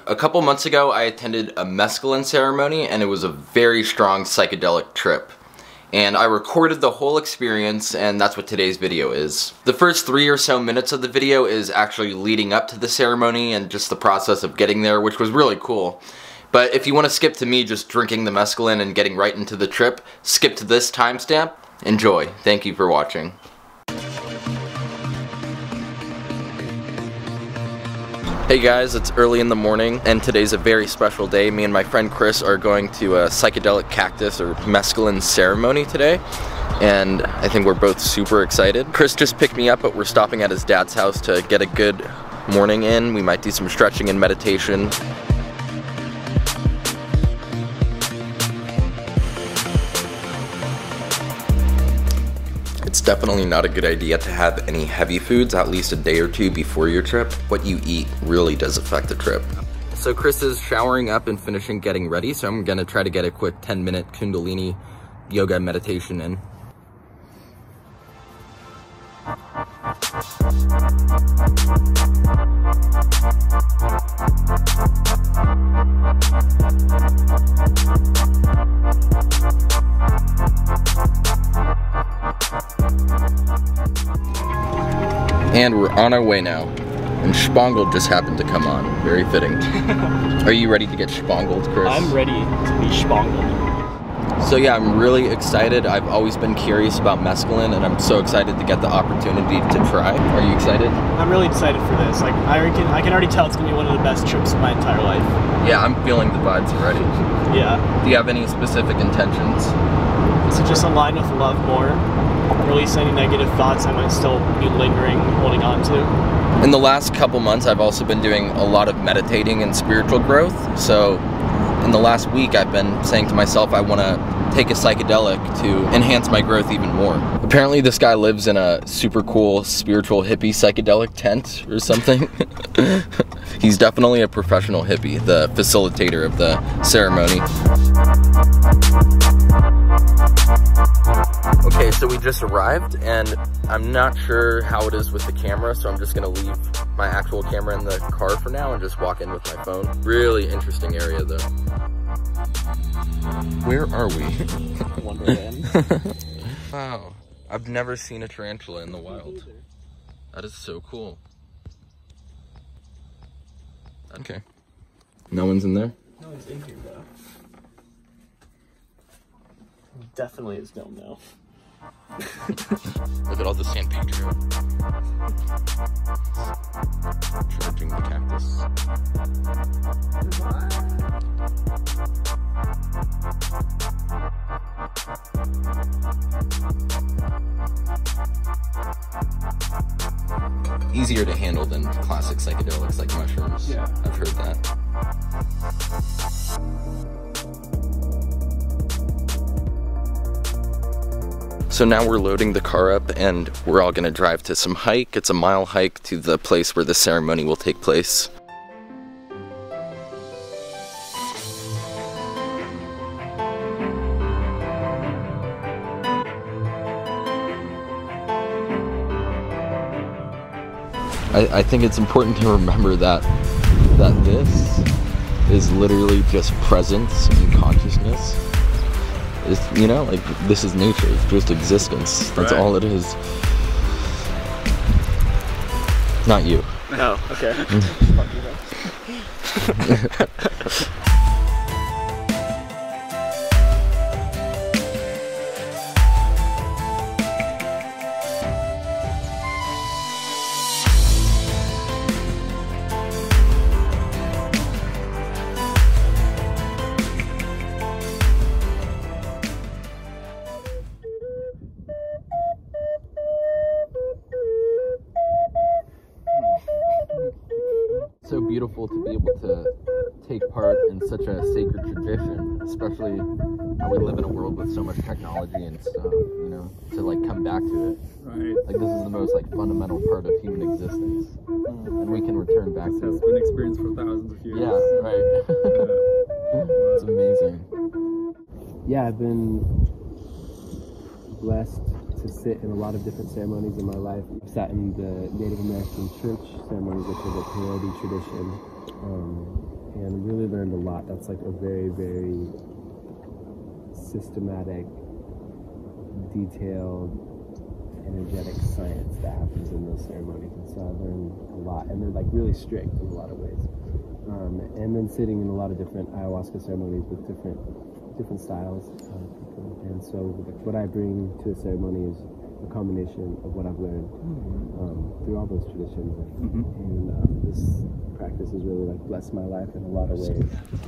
A couple months ago, I attended a mescaline ceremony, and it was a very strong psychedelic trip. And I recorded the whole experience, and that's what today's video is. The first 3 or so minutes of the video is actually leading up to the ceremony and just the process of getting there, which was really cool. But if you want to skip to me just drinking the mescaline and getting right into the trip, skip to this timestamp. Enjoy. Thank you for watching. Hey guys, it's early in the morning and today's a very special day. Me and my friend Chris are going to a psychedelic cactus or mescaline ceremony today, and I think we're both super excited. Chris just picked me up, but we're stopping at his dad's house to get a good morning in. We might do some stretching and meditation. It's definitely not a good idea to have any heavy foods at least a day or two before your trip. What you eat really does affect the trip. So Chris is showering up and finishing getting ready, so I'm gonna try to get a quick 10-minute Kundalini yoga meditation in. And we're on our way now. And Spangled just happened to come on. Very fitting. Are you ready to get spangled, Chris? I'm ready to be spangled. So yeah, I'm really excited. I've always been curious about mescaline, and I'm so excited to get the opportunity to try. Are you excited? I'm really excited for this. Like, I can already tell it's gonna be one of the best trips of my entire life. Yeah, I'm feeling the vibes already. Yeah. Do you have any specific intentions? So just align with love more. Release any negative thoughts I might still be lingering, holding on to. In the last couple months, I've also been doing a lot of meditating and spiritual growth. So in the last week, I've been saying to myself, I want to take a psychedelic to enhance my growth even more. Apparently this guy lives in a super cool spiritual hippie psychedelic tent or something. He's definitely a professional hippie, the facilitator of the ceremony. Okay, so we just arrived, and I'm not sure how it is with the camera, so I'm just gonna leave my actual camera in the car for now and just walk in with my phone. Really interesting area, though. Where are we? Wonderland. Wow, I've never seen a tarantula in the wild. That is so cool. Okay. No one's in there? No one's in here, though. Definitely is no no. Look at all the San Pedro. Charging the cactus. Easier to handle than classic psychedelics like mushrooms. Yeah. I've heard that. So now we're loading the car up and we're all gonna drive to some hike. It's a mile hike to the place where the ceremony will take place. I think it's important to remember that this is literally just presence and consciousness. It's, you know, like, this is nature. It's just existence. That's right. all it is. Not you. No, okay. So beautiful to be able to take part in such a sacred tradition, especially how we live in a world with so much technology and stuff, you know, to like come back to it. Right. Like, this is the most like fundamental part of human existence, and we can return back to It's it. been experienced for thousands of years. Yeah, right. It's amazing. Yeah, I've been blessed to sit in a lot of different ceremonies in my life. I've sat in the Native American church ceremonies, which is a peyote tradition. and really learned a lot. That's like a very, very systematic, detailed, energetic science that happens in those ceremonies. And so I learned a lot, and they're like really strict in a lot of ways. And then sitting in a lot of different ayahuasca ceremonies with different styles of people. And so what I bring to a ceremony is a combination of what I've learned through all those traditions. And this practice has really like blessed my life in a lot of ways.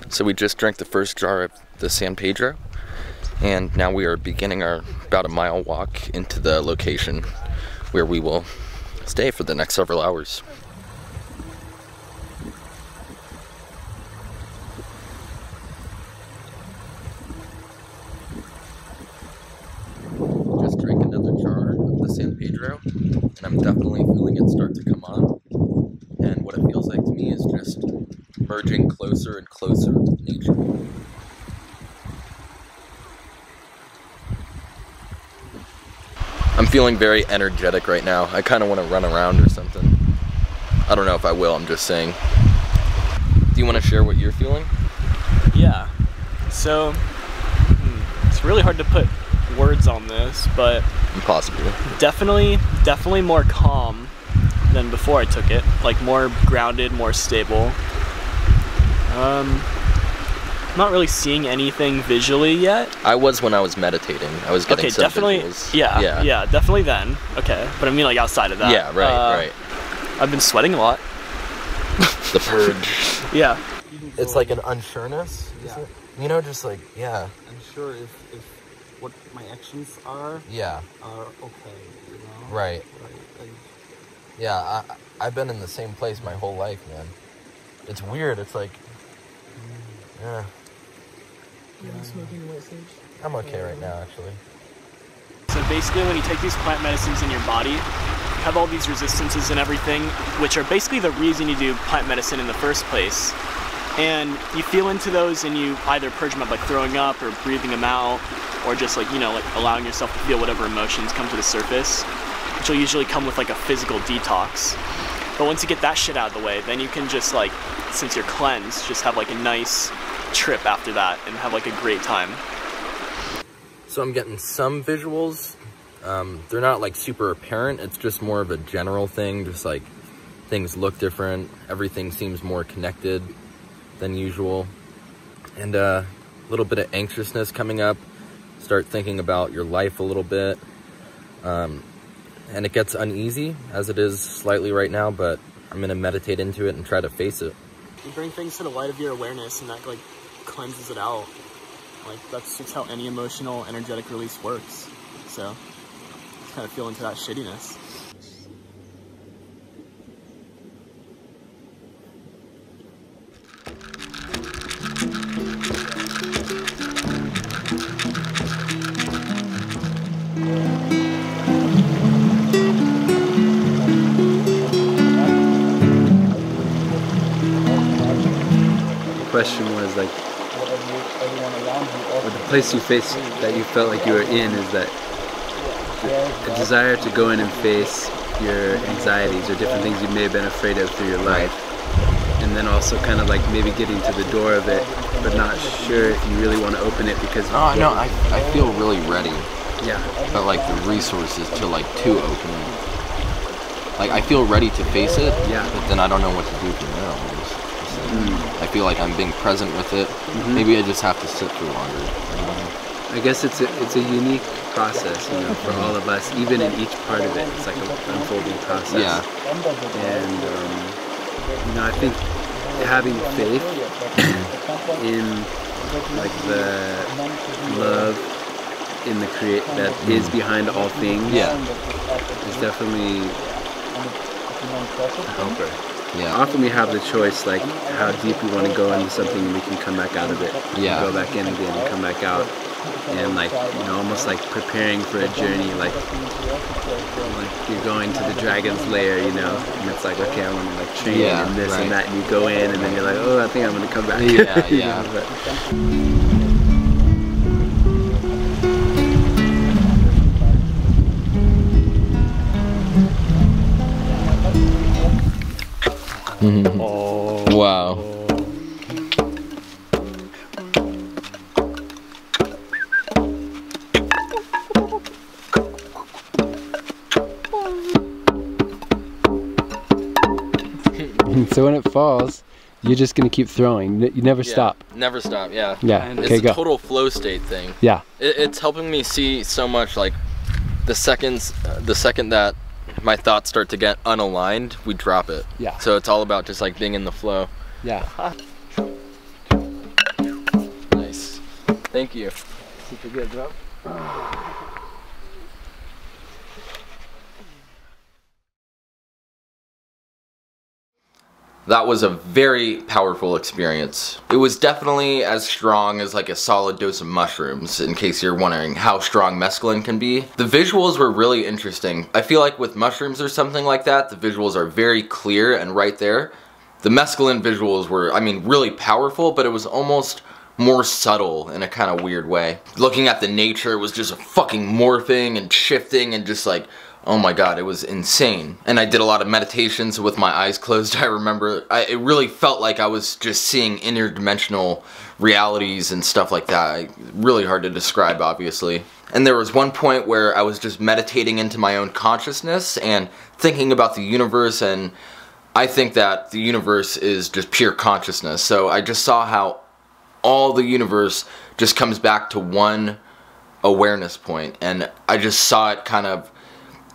So we just drank the first jar of the San Pedro, and now we are beginning our about a mile walk into the location where we will stay for the next several hours. Just drank another jar of the San Pedro, and I'm definitely feeling it start to come on. And what it feels like to me is just merging closer and closer with nature. I'm feeling very energetic right now. I kind of want to run around or something. I don't know if I will, I'm just saying. Do you want to share what you're feeling? Yeah. So, it's really hard to put words on this, but Impossible. definitely more calm than before I took it. Like more grounded, more stable. I'm not really seeing anything visually yet. I was when I was meditating. I was getting some definitely visuals. Yeah, definitely then. Okay, but I mean like outside of that. Yeah, right. I've been sweating a lot. The purge. Yeah. It's like an unsureness, is it? You know, just like, yeah. Unsure if what my actions are okay, you know? Right. Like, Yeah, I've been in the same place my whole life, man. It's weird, it's like, yeah. I'm okay right now, actually. So basically when you take these plant medicines in your body, you have all these resistances and everything, which are basically the reason you do plant medicine in the first place. And you feel into those and you either purge them up by throwing up or breathing them out, or just like, you know, like allowing yourself to feel whatever emotions come to the surface, which will usually come with like a physical detox. But once you get that shit out of the way, then you can just like, since you're cleansed, just have like a nice trip after that and have like a great time. So I'm getting some visuals. They're not like super apparent. It's just more of a general thing. Just like things look different. Everything seems more connected than usual. And a little bit of anxiousness coming up. Start thinking about your life a little bit. And it gets uneasy, as it is slightly right now, but I'm gonna meditate into it and try to face it. You bring things to the light of your awareness and that like cleanses it out. Like that's just how any emotional, energetic release works. So just kind of feel into that shittiness. Question was like, or the place you face that you felt like you were in is that a desire to go in and face your anxieties or different things you may have been afraid of through your life, and then also kind of like maybe getting to the door of it but not sure if you really want to open it because No, I feel really ready. Yeah. But like the resources to open it. Like I feel ready to face it, Yeah. but then I don't know what to do from there. I feel like I'm being present with it. Maybe I just have to sit for longer. I guess it's a unique process, you know, for all of us. Even in each part of it, it's like an unfolding process. Yeah. And you know, I think having faith in like the love in the create that is behind all things, is definitely a helper. Yeah. Often we have the choice, like how deep we want to go into something, and we can come back out of it. Yeah. Go back in again and come back out, and like, you know, almost like preparing for a journey. Like you're going to the dragon's lair, you know, and it's like, okay, I want to like train and this and that, and you go in, and then you're like, oh, I think I'm gonna come back. Yeah, You yeah. know, but, Wow. So when it falls, you're just gonna keep throwing. You never stop. Never stop. Yeah. Yeah. And Okay, it's go. a total flow state thing. Yeah. It's helping me see so much. Like the second that my thoughts start to get unaligned, we drop it. Yeah. So it's all about just like being in the flow. Yeah. Nice. Thank you. Super good, bro. That was a very powerful experience. It was definitely as strong as like a solid dose of mushrooms, in case you're wondering how strong mescaline can be. The visuals were really interesting. I feel like with mushrooms or something like that, the visuals are very clear and right there. The mescaline visuals were, I mean, really powerful, but it was almost more subtle in a kind of weird way. Looking at the nature was just fucking morphing and shifting and just like, oh my god, it was insane. And I did a lot of meditations with my eyes closed. I remember, it really felt like I was just seeing interdimensional realities and stuff like that. Really hard to describe, obviously. And there was one point where I was just meditating into my own consciousness and thinking about the universe, and I think that the universe is just pure consciousness. So I just saw how all the universe just comes back to one awareness point, and I just saw it kind of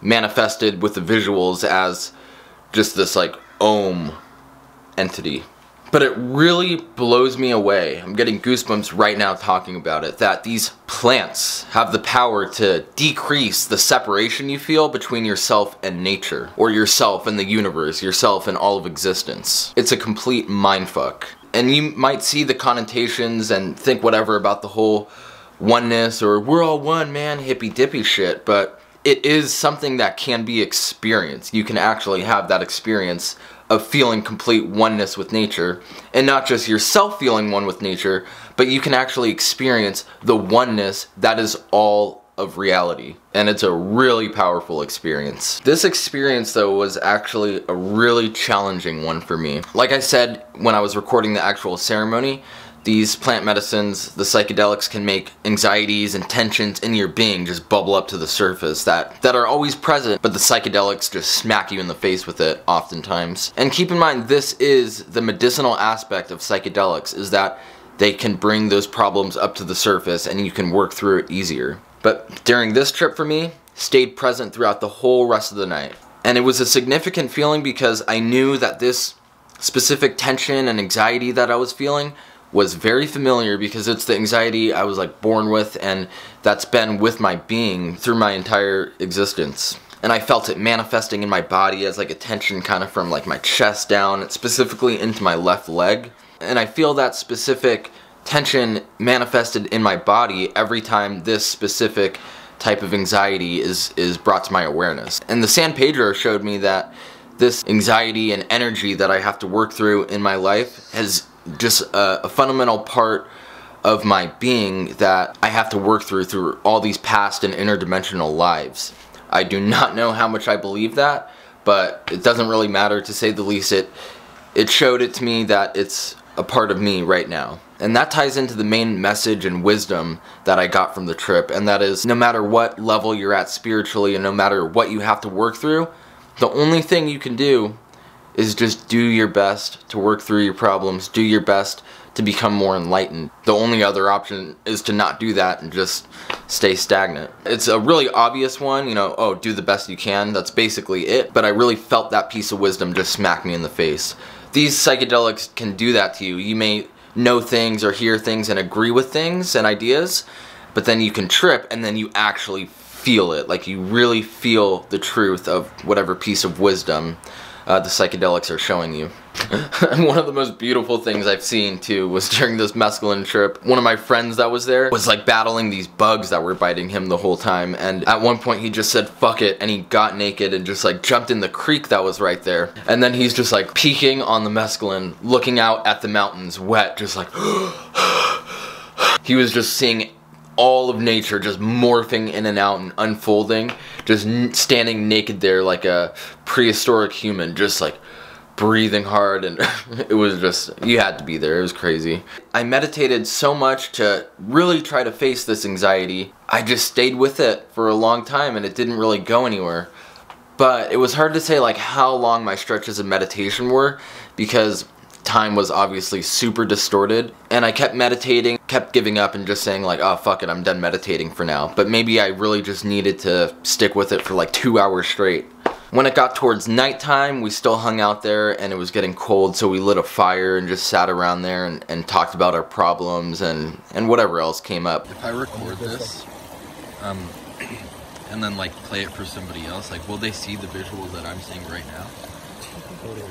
manifested with the visuals as just this like Om entity. But it really blows me away, I'm getting goosebumps right now talking about it, that these plants have the power to decrease the separation you feel between yourself and nature, or yourself and the universe, yourself and all of existence. It's a complete mindfuck. And you might see the connotations and think whatever about the whole oneness or we're all one, man, hippy dippy shit, but it is something that can be experienced. You can actually have that experience of feeling complete oneness with nature, and not just yourself feeling one with nature, but you can actually experience the oneness that is all of reality. And it's a really powerful experience. This experience though was actually a really challenging one for me. Like I said when I was recording the actual ceremony, these plant medicines, the psychedelics, can make anxieties and tensions in your being just bubble up to the surface that are always present, but the psychedelics just smack you in the face with it oftentimes. And keep in mind, this is the medicinal aspect of psychedelics, is that they can bring those problems up to the surface and you can work through it easier. But during this trip for me, stayed present throughout the whole rest of the night. And it was a significant feeling because I knew that this specific tension and anxiety that I was feeling was very familiar, because it's the anxiety I was like born with, and that's been with my being through my entire existence. And I felt it manifesting in my body as like a tension kind of from like my chest down, specifically into my left leg. And I feel that specific tension manifested in my body every time this specific type of anxiety is brought to my awareness. And the San Pedro showed me that this anxiety and energy that I have to work through in my life has just a fundamental part of my being that I have to work through all these past and interdimensional lives. I do not know how much I believe that, but it doesn't really matter, to say the least. It showed it to me that it's a part of me right now. And that ties into the main message and wisdom that I got from the trip, and that is, no matter what level you're at spiritually and no matter what you have to work through, the only thing you can do is just do your best to work through your problems, do your best to become more enlightened. The only other option is to not do that and just stay stagnant. It's a really obvious one, you know, oh, do the best you can, that's basically it, but I really felt that piece of wisdom just smack me in the face. These psychedelics can do that to you. You may know things or hear things and agree with things and ideas, but then you can trip and then you actually feel it, like you really feel the truth of whatever piece of wisdom the psychedelics are showing you. And one of the most beautiful things I've seen too was during this mescaline trip, one of my friends that was there was like battling these bugs that were biting him the whole time, and at one point he just said fuck it and he got naked and just like jumped in the creek that was right there, and then he's just like peeking on the mescaline, looking out at the mountains wet, just like he was just seeing all of nature just morphing in and out and unfolding, just standing naked there like a prehistoric human, just like breathing hard, and it was just, you had to be there. It was crazy. I meditated so much to really try to face this anxiety. I just stayed with it for a long time and it didn't really go anywhere. But it was hard to say like how long my stretches of meditation were, because time was obviously super distorted, and I kept meditating, kept giving up and just saying like, oh fuck it, I'm done meditating for now. But maybe I really just needed to stick with it for like 2 hours straight. When it got towards nighttime, we still hung out there and it was getting cold, so we lit a fire and just sat around there and talked about our problems and whatever else came up. If I record this, and then like play it for somebody else, like will they see the visuals that I'm seeing right now? Really?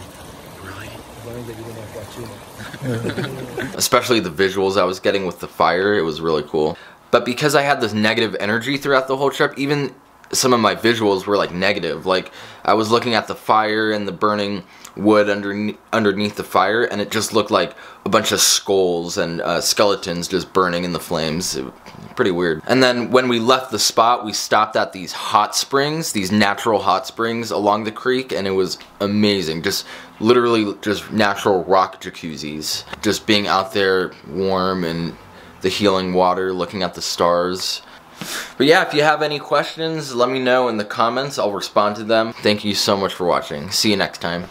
Especially the visuals I was getting with the fire, it was really cool. But because I had this negative energy throughout the whole trip, even some of my visuals were like negative. Like I was looking at the fire and the burning wood underneath the fire, and it just looked like a bunch of skulls and skeletons just burning in the flames. It was pretty weird. And then when we left the spot, we stopped at these hot springs, these natural hot springs along the creek, and it was amazing. Just literally just natural rock jacuzzis. Just being out there warm and the healing water, looking at the stars. But yeah, if you have any questions, let me know in the comments. I'll respond to them. Thank you so much for watching. See you next time.